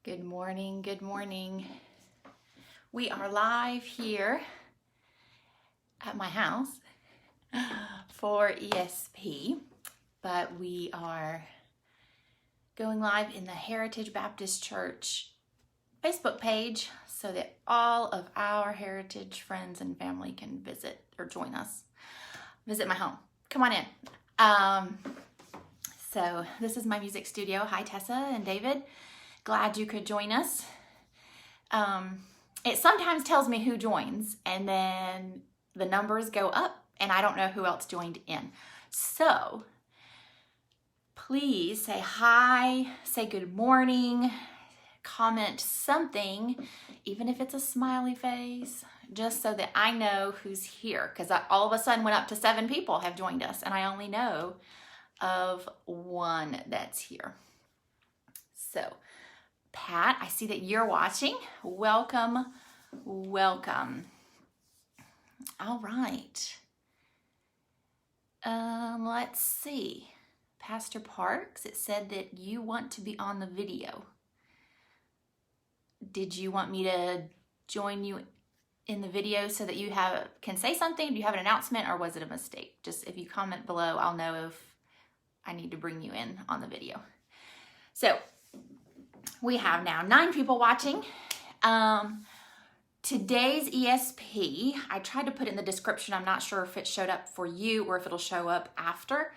Good morning, good morning. We are live here at my house for ESP, but we are going live in the Heritage Baptist Church Facebook page so that all of our Heritage friends and family can visit or join us. Visit my home. Come on in. So this is my music studio. Hi, Tessa and David. Glad you could join us. It sometimes tells me who joins and then the numbers go up and I don't know who else joined in. So please say hi, say good morning, comment something, even if it's a smiley face, just so that I know who's here. Because I all of a sudden went up to 7 people have joined us and I only know of 1 that's here. So Pat, I see that you're watching. Welcome, welcome. All right. Let's see. Pastor Parks, it said that you want to be on the video. Did you want me to join you in the video so that you can say something? Do you have an announcement, or was it a mistake? Just if you comment below, I'll know if I need to bring you in on the video. So we have now 9 people watching. Today's ESP, I tried to put it in the description. I'm not sure if it showed up for you or if it'll show up after.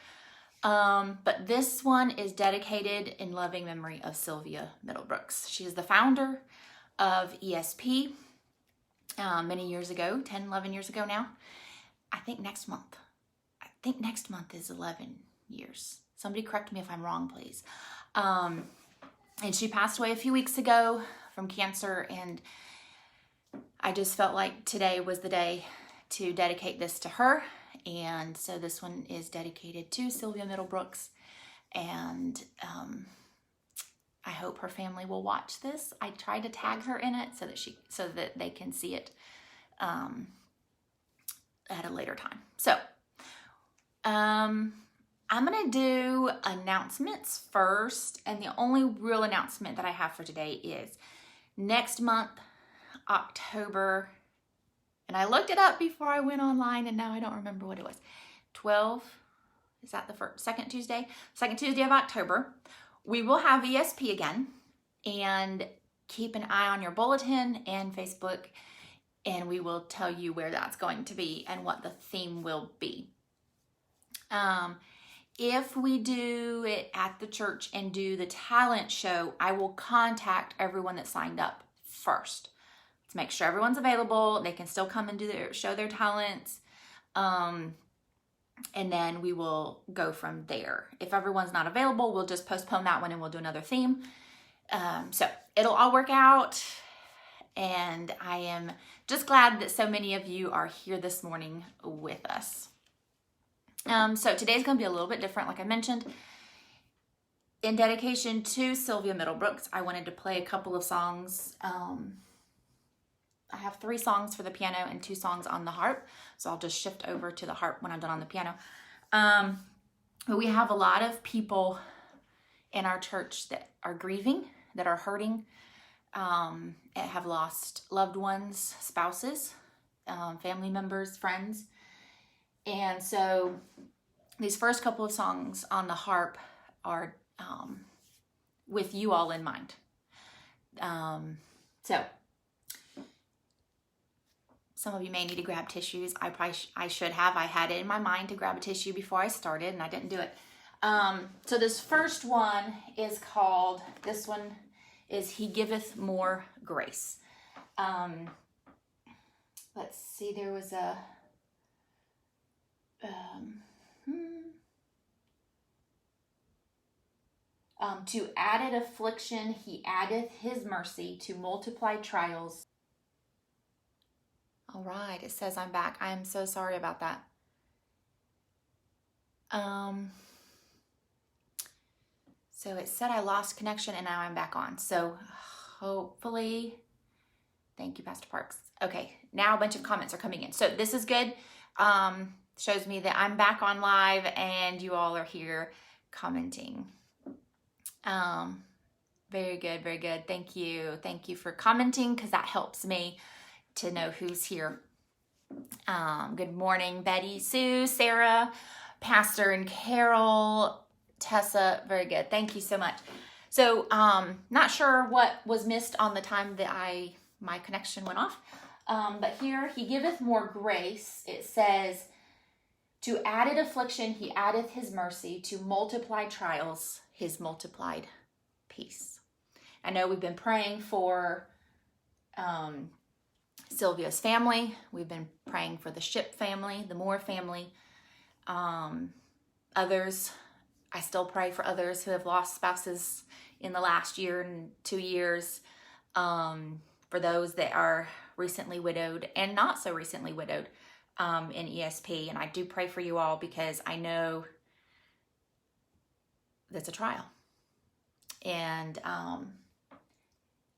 But this one is dedicated in loving memory of Sylvia Middlebrooks. She is the founder of ESP many years ago, 10, 11 years ago now. I think next month is 11 years. Somebody correct me if I'm wrong, please. And she passed away a few weeks ago from cancer, and I just felt like today was the day to dedicate this to her. And so this one is dedicated to Sylvia Middlebrooks, and I hope her family will watch this. I tried to tag her in it so that they can see it at a later time. So I'm gonna do announcements first, and the only real announcement that I have for today is next month, October, and I looked it up before I went online and now I don't remember what it was. 12, is that the second Tuesday? Second Tuesday of October, we will have ESP again, and keep an eye on your bulletin and Facebook, and we will tell you where that's going to be and what the theme will be. If we do it at the church and do the talent show, I will contact everyone that signed up first to make sure everyone's available. They can still come and show their talents. And then we will go from there. If everyone's not available, we'll just postpone that one and we'll do another theme. So it'll all work out. And I am just glad that so many of you are here this morning with us. So today's going to be a little bit different, like I mentioned. In dedication to Sylvia Middlebrooks, I wanted to play a couple of songs. I have 3 songs for the piano and 2 songs on the harp, so I'll just shift over to the harp when I'm done on the piano. But we have a lot of people in our church that are grieving, that are hurting, have lost loved ones, spouses, family members, friends. And so these first couple of songs on the harp are with you all in mind. So some of you may need to grab tissues. I should have. I had it in my mind to grab a tissue before I started, and I didn't do it. So this first one is called, this one is He Giveth More Grace. Let's see, there was a... to added affliction, he addeth his mercy, to multiply trials. All right, it says I'm back. I am so sorry about that. So it said I lost connection and now I'm back on. So hopefully, thank you, Pastor Parks. Okay, now a bunch of comments are coming in. So this is good. Shows me that I'm back on live and you all are here commenting. Very good, very good. Thank you. Thank you for commenting because that helps me to know who's here. Good morning, Betty, Sue, Sarah, Pastor and Carol, Tessa. Very good. Thank you so much. So, not sure what was missed on the time that my connection went off. But here, he giveth more grace. It says, to added affliction, he addeth his mercy. To multiply trials, his multiplied peace. I know we've been praying for Sylvia's family. We've been praying for the Ship family, the Moore family. Others, I still pray for others who have lost spouses in the last year and 2 years. For those that are recently widowed and not so recently widowed in ESP. And I do pray for you all because I know that's a trial. And I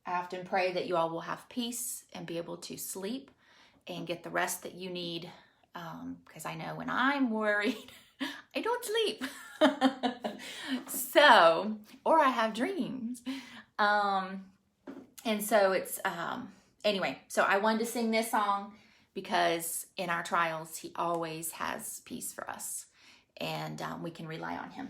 often pray that you all will have peace and be able to sleep and get the rest that you need, because I know when I'm worried, I don't sleep. So, or I have dreams. And so it's, anyway, so I wanted to sing this song because in our trials, he always has peace for us, and we can rely on him.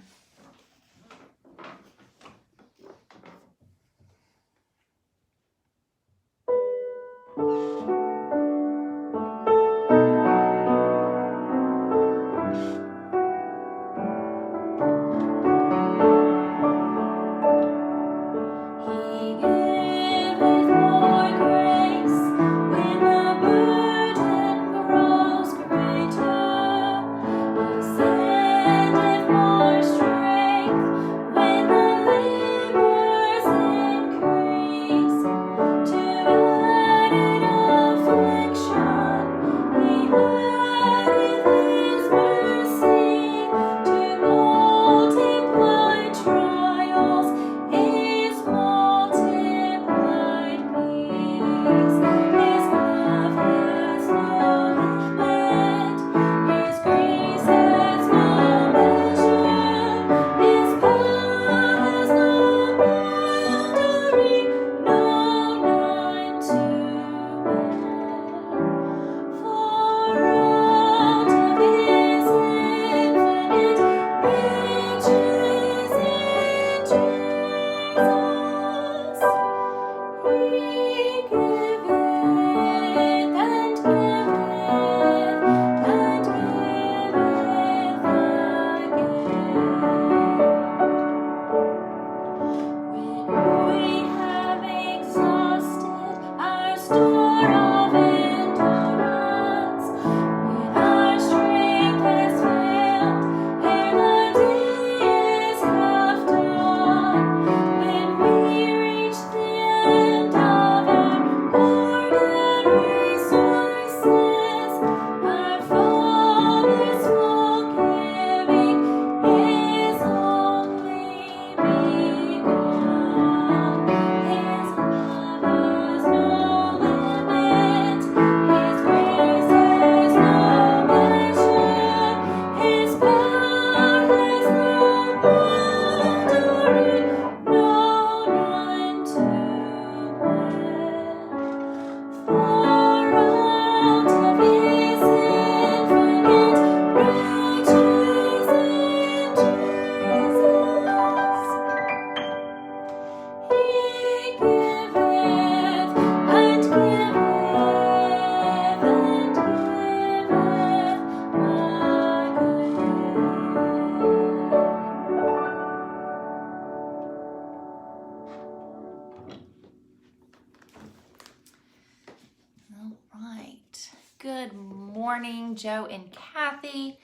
Good morning, Joe and Kathy,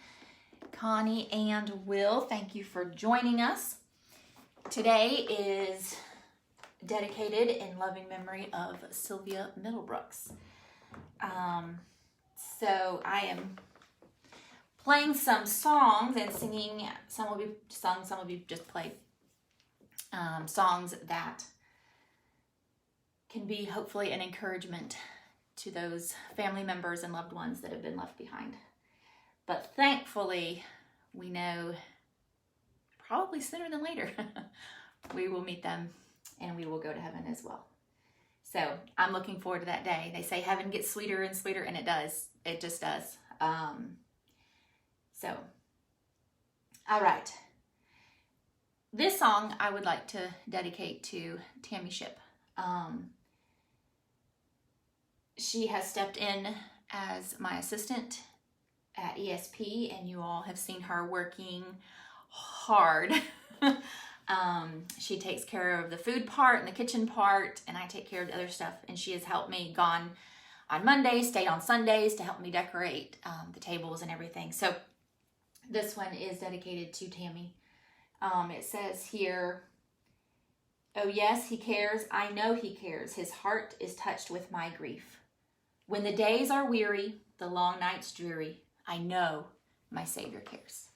Connie and Will. Thank you for joining us. Today is dedicated in loving memory of Sylvia Middlebrooks. So I am playing some songs and singing. Some of you sung, some of you just played songs that can be hopefully an encouragement to those family members and loved ones that have been left behind. But thankfully, we know probably sooner than later, we will meet them and we will go to heaven as well. So I'm looking forward to that day. They say heaven gets sweeter and sweeter, and it does. It just does. So, all right. This song I would like to dedicate to Tammy Ship. She has stepped in as my assistant at ESP, and you all have seen her working hard. She takes care of the food part and the kitchen part, and I take care of the other stuff. And she has helped me, gone on Mondays, stayed on Sundays to help me decorate the tables and everything. So this one is dedicated to Tammy. It says here, "Oh yes, he cares. I know he cares. His heart is touched with my grief. When the days are weary, the long nights dreary, I know my Savior cares."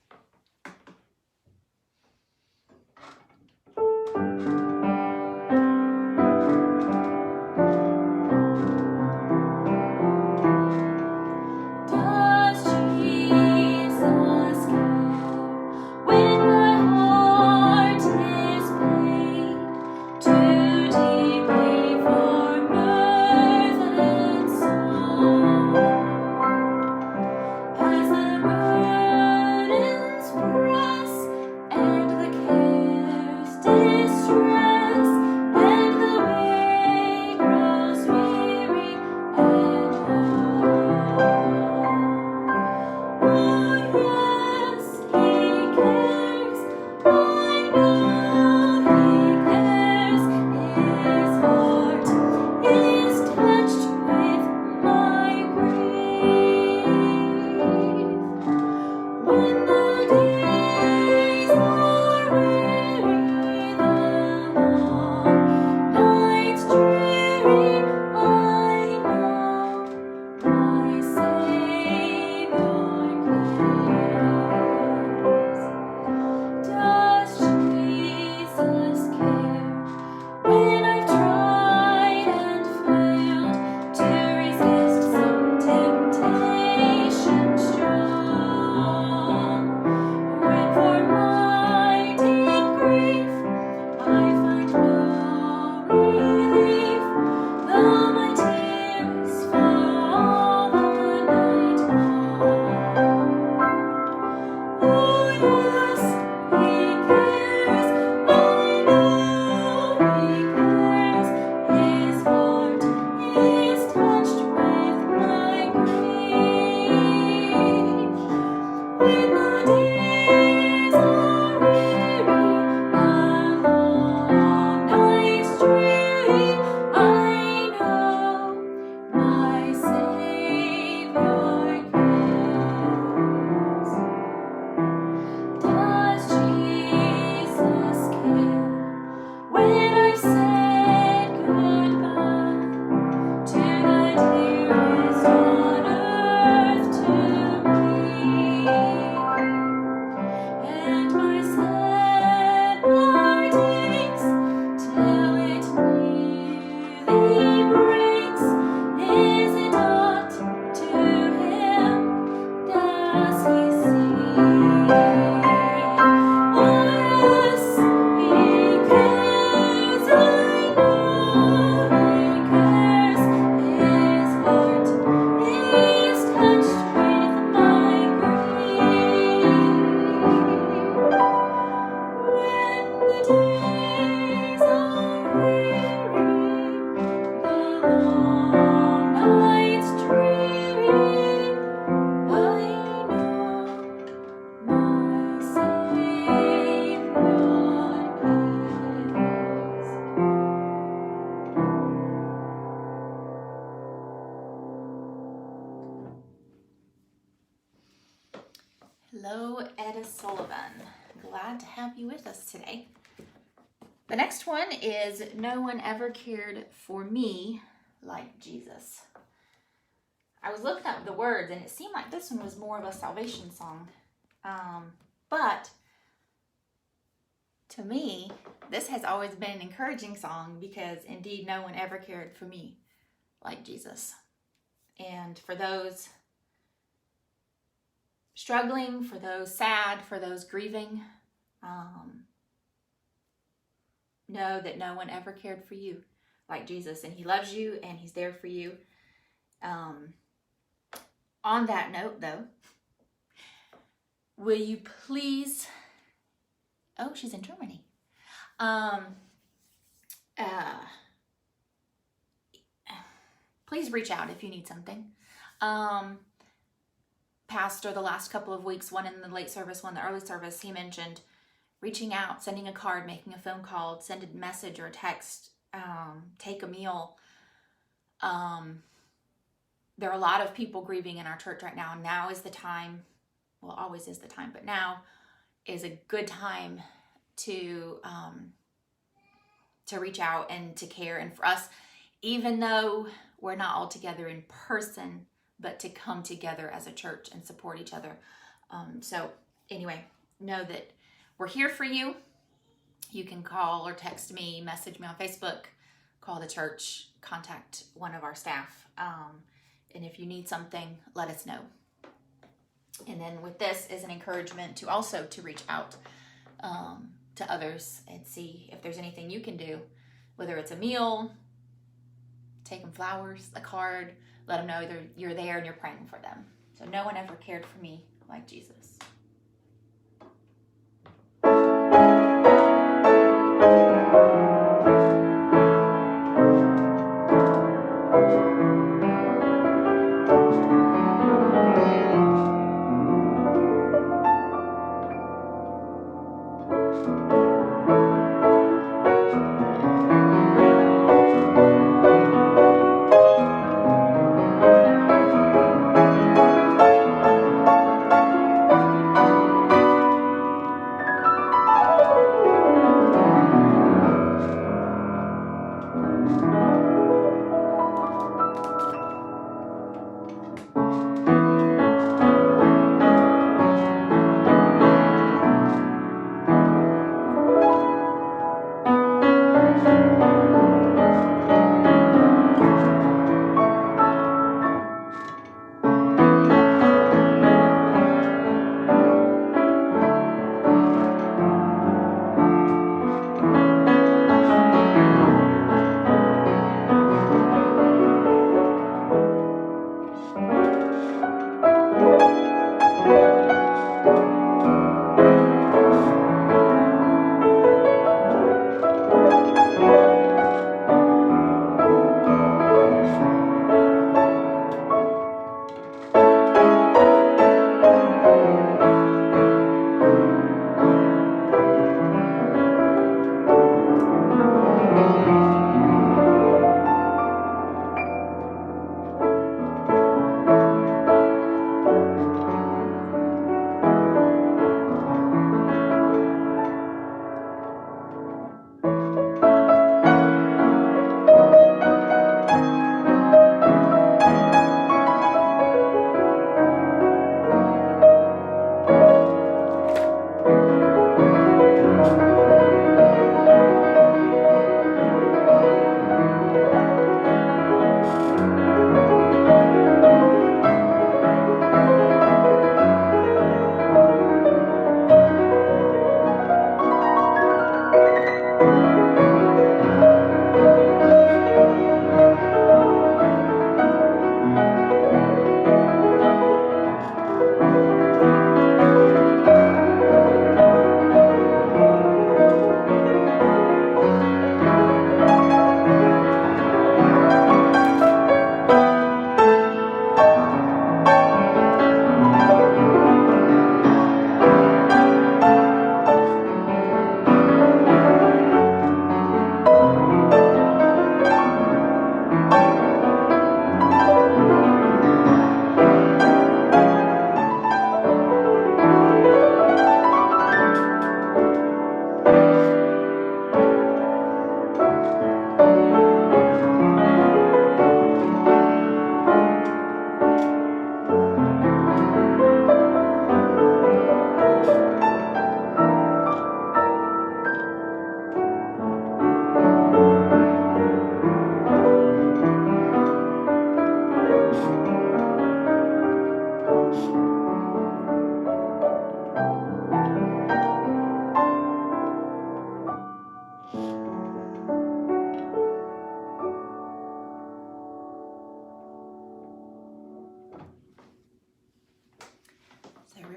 Hello, Etta Sullivan. Glad to have you with us today. The next one is "No One Ever Cared for Me Like Jesus." I was looking up the words, and it seemed like this one was more of a salvation song. But to me, this has always been an encouraging song, because indeed no one ever cared for me like Jesus. And for those struggling, for those sad, for those grieving, know that no one ever cared for you like Jesus, and he loves you and he's there for you. On that note, though, will you please, oh, she's in Germany. Please reach out if you need something. Pastor, the last couple of weeks, one in the late service, one in the early service, he mentioned reaching out, sending a card, making a phone call, send a message or a text, take a meal. There are a lot of people grieving in our church right now. Now is the time, well, always is the time, but now is a good time to reach out and to care. And for us, even though we're not all together in person, but to come together as a church and support each other. So anyway, know that we're here for you. You can call or text me, message me on Facebook, call the church, contact one of our staff. And if you need something, let us know. And then with this is an encouragement to also to reach out to others and see if there's anything you can do, whether it's a meal, take them flowers, a card, let them know you're there and you're praying for them. So no one ever cared for me like Jesus.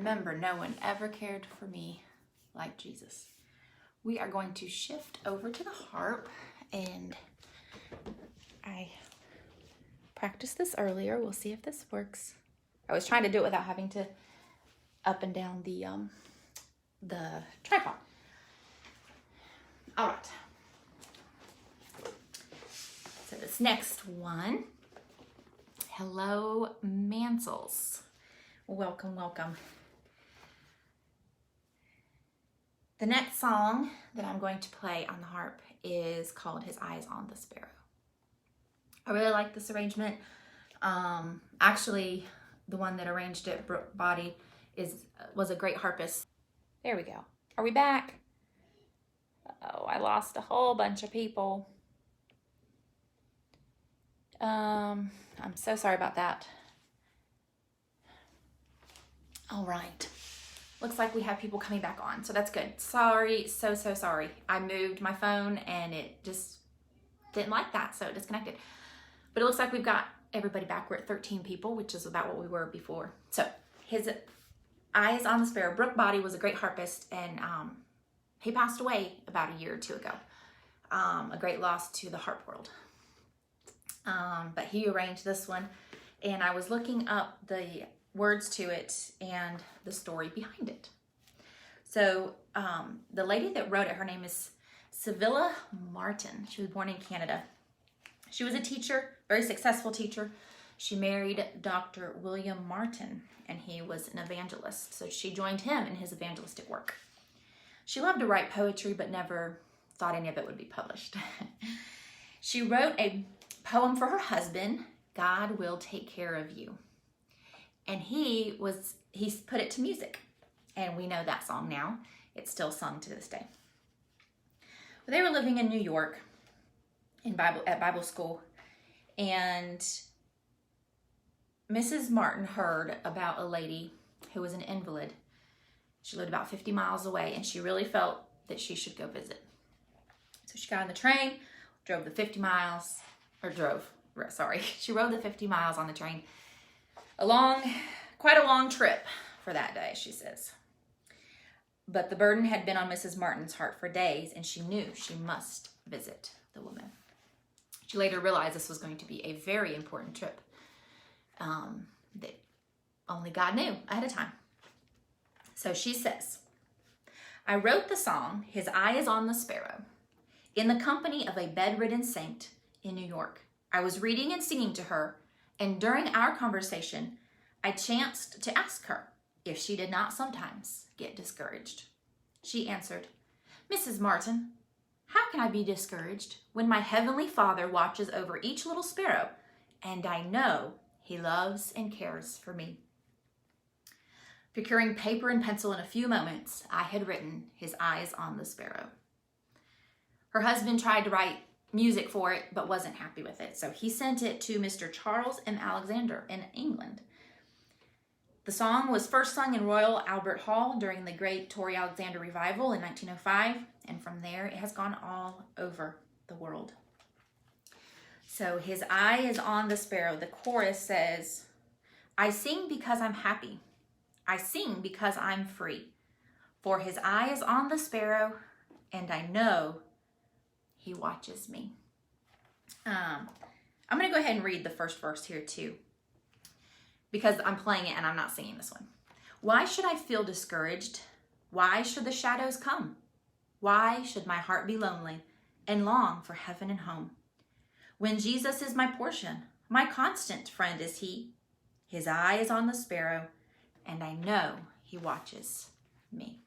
remember, no one ever cared for me like Jesus. We are going to shift over to the harp, and I practiced this earlier. We'll see if this works. I was trying to do it without having to up and down the tripod. All right. So this next one, Hello Mansels. Welcome, welcome. The next song that I'm going to play on the harp is called His Eyes on the Sparrow. I really like this arrangement. Actually, the one that arranged it, Brooke Body, was a great harpist. There we go. Are we back? Oh, I lost a whole bunch of people. I'm so sorry about that. All right. Looks like we have people coming back on, so that's good. Sorry, so sorry. I moved my phone and it just didn't like that, so it disconnected. But it looks like we've got everybody back. We're at 13 people, which is about what we were before. So, His Eyes on the Sparrow. Brooke Body was a great harpist, and he passed away about a year or two ago. A great loss to the harp world. But he arranged this one, and I was looking up the words to it and the story behind it. So the lady that wrote it, her name is Sylvia Martin. She was born in Canada. She was a teacher, very successful teacher. She married Dr. William Martin, and he was an evangelist. So she joined him in his evangelistic work. She loved to write poetry, but never thought any of it would be published. She wrote a poem for her husband, God Will Take Care of You. And he put it to music. And we know that song now. It's still sung to this day. Well, they were living in New York at Bible school. And Mrs. Martin heard about a lady who was an invalid. She lived about 50 miles away, and she really felt that she should go visit. So she got on the train, she rode the 50 miles on the train. Quite a long trip for that day, she says. But the burden had been on Mrs. Martin's heart for days, and she knew she must visit the woman. She later realized this was going to be a very important trip that only God knew ahead of time. So she says, I wrote the song, His Eye is on the Sparrow, in the company of a bedridden saint in New York. I was reading and singing to her, and during our conversation, I chanced to ask her if she did not sometimes get discouraged. She answered, Mrs. Martin, how can I be discouraged when my heavenly Father watches over each little sparrow, and I know he loves and cares for me? Procuring paper and pencil in a few moments, I had written His Eyes on the Sparrow. Her husband tried to write music for it, but wasn't happy with it. So he sent it to Mr. Charles M. Alexander in England. The song was first sung in Royal Albert Hall during the Great Tory Alexander Revival in 1905, and from there it has gone all over the world. So His Eye is on the Sparrow. The chorus says, I sing because I'm happy. I sing because I'm free. For His eye is on the sparrow, and I know he watches me. I'm going to go ahead and read the first verse here too, because I'm playing it and I'm not singing this one. Why should I feel discouraged? Why should the shadows come? Why should my heart be lonely and long for heaven and home? When Jesus is my portion, my constant friend is he. His eye is on the sparrow, and I know he watches me.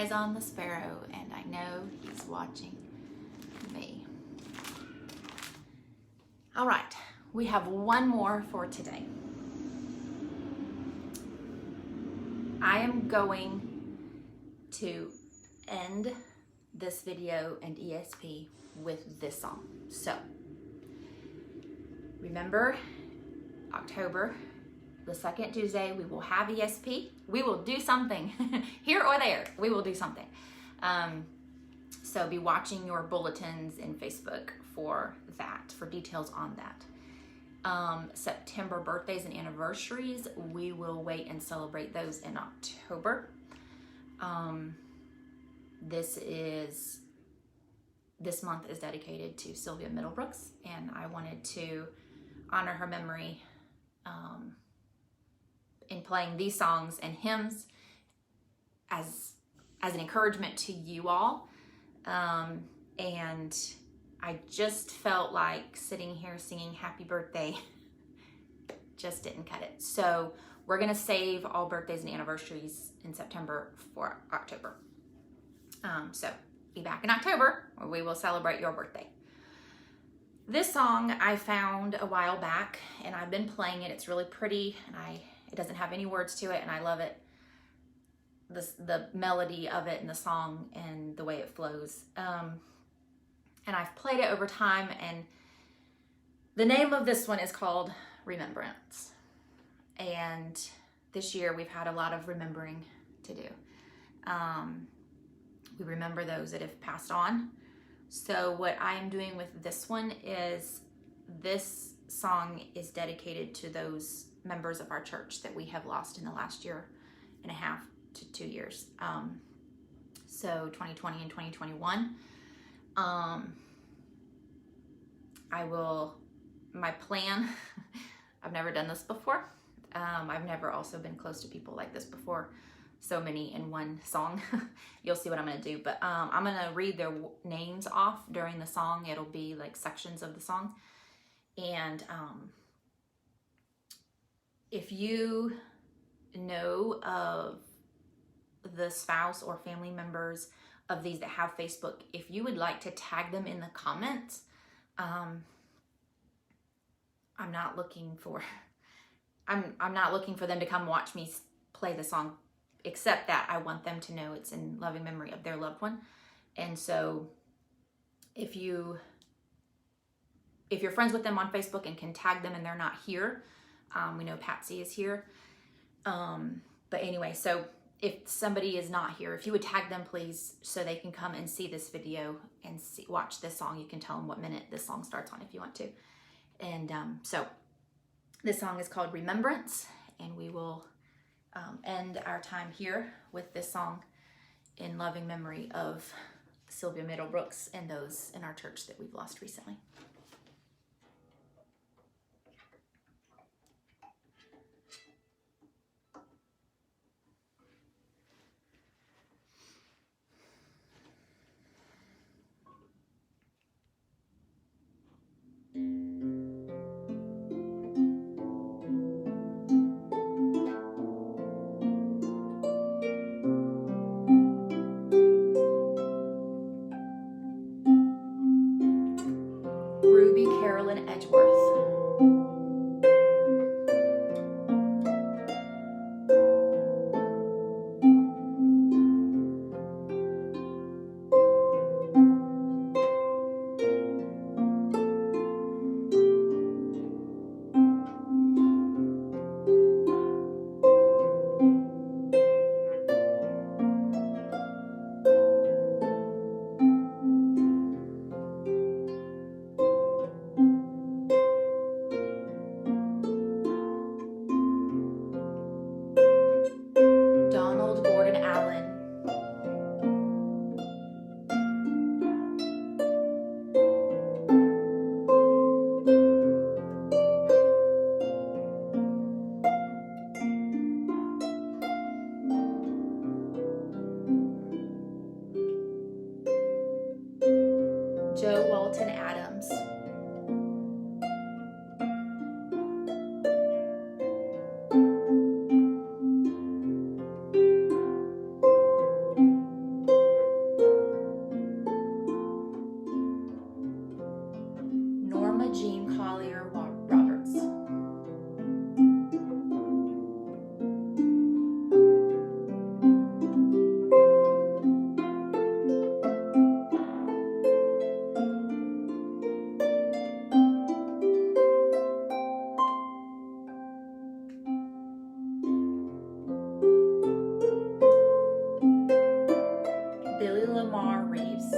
eyes on the sparrow, and I know he's watching me. All right, we have one more for today. I am going to end this video and ESP with this song. So, remember, October, the second Tuesday, we will have ESP. We will do something, here or there, we will do something. So be watching your bulletins in Facebook for that, for details on that. September birthdays and anniversaries, we will wait and celebrate those in October. This month is dedicated to Sylvia Middlebrooks, and I wanted to honor her memory in playing these songs and hymns as an encouragement to you all. And I just felt like sitting here singing happy birthday just didn't cut it. So we're gonna save all birthdays and anniversaries in September for October. So be back in October where we will celebrate your birthday. This song I found a while back, and I've been playing it. It's really pretty, and it doesn't have any words to it, and I love it. The melody of it and the song and the way it flows. And I've played it over time, and the name of this one is called Remembrance. And this year we've had a lot of remembering to do. We remember those that have passed on. So what I am doing with this one is, this song is dedicated to those members of our church that we have lost in the last year and a half to 2 years. So 2020 and 2021. My plan, I've never done this before. I've never also been close to people like this before. So many in one song. You'll see what I'm gonna do, but I'm gonna read their names off during the song. It'll be like sections of the song. And if you know of the spouse or family members of these that have Facebook, if you would like to tag them in the comments, I'm not looking for them to come watch me play the song, except that I want them to know it's in loving memory of their loved one. And so if you're friends with them on Facebook and can tag them and they're not here, we know Patsy is here. But anyway, so if somebody is not here, if you would tag them, please, so they can come and see this video and watch this song. You can tell them what minute this song starts on if you want to. And so this song is called Remembrance, and we will end our time here with this song in loving memory of Sylvia Middlebrooks and those in our church that we've lost recently. Ruby Carolyn Edgeworth. Jean Collier Roberts. Billy Lamar Reeves.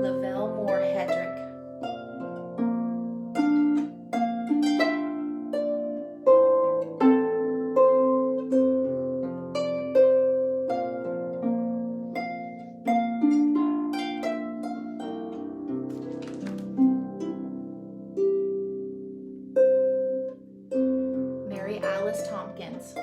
Lavelle Moore Hedrick. Mary Alice Tompkins.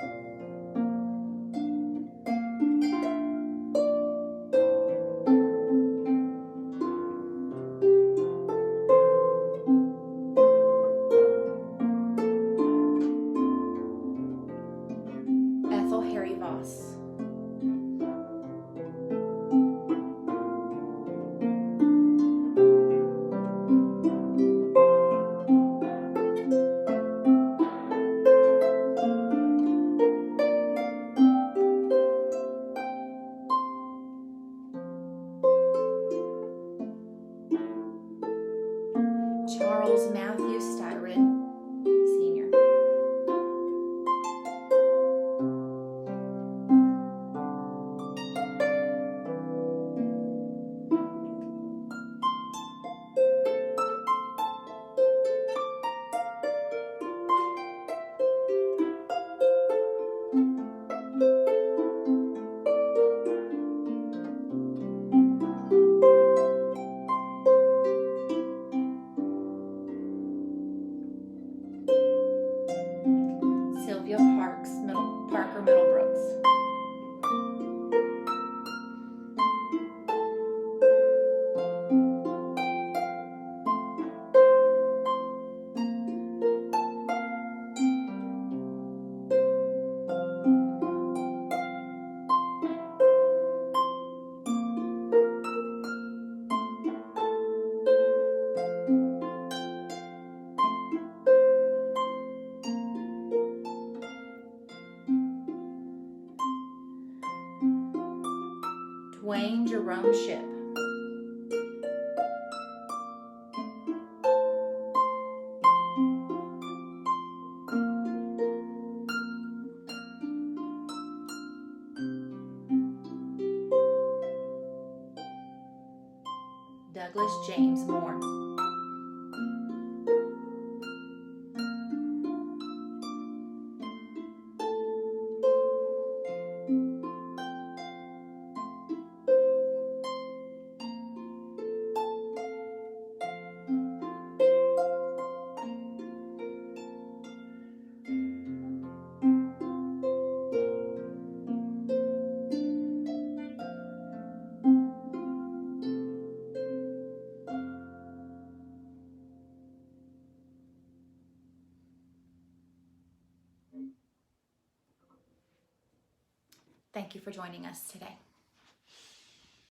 Ethel Harry Voss. Charles Matthew Styron, Sr. Sylvia Parker Middlebrooks. Dwayne Jerome Shipp. Douglas James Moore. Thank you for joining us today.